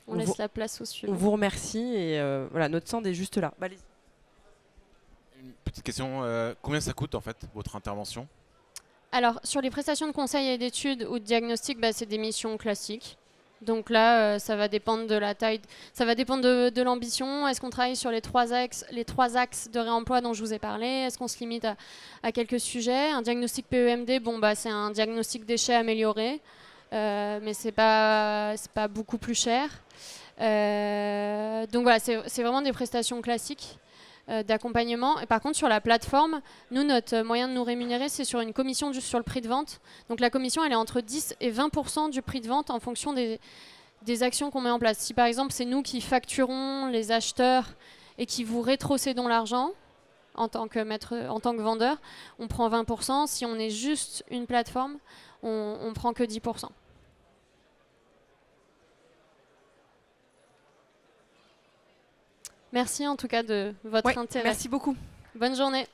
on laisse la place au suivant. On vous remercie et voilà, notre stand est juste là. Bah, allez-y. Une petite question, combien ça coûte en fait votre intervention? Alors, sur les prestations de conseil et d'études ou de diagnostic, c'est des missions classiques. Donc là, ça va dépendre de la taille, ça va dépendre de l'ambition. Est-ce qu'on travaille sur les trois axes de réemploi dont je vous ai parlé? Est-ce qu'on se limite à quelques sujets? Un diagnostic PEMD, c'est un diagnostic déchets amélioré, mais c'est pas beaucoup plus cher. Donc voilà, c'est vraiment des prestations classiques d'accompagnement. Et par contre, sur la plateforme, nous, notre moyen de nous rémunérer, c'est sur une commission juste sur le prix de vente. Donc la commission, elle est entre 10 et 20% du prix de vente en fonction des actions qu'on met en place. Si par exemple, c'est nous qui facturons les acheteurs et qui vous rétrocédons l'argent en tant que vendeur, on prend 20%. Si on est juste une plateforme, on prend que 10%. Merci en tout cas de votre intérêt. Merci beaucoup. Bonne journée.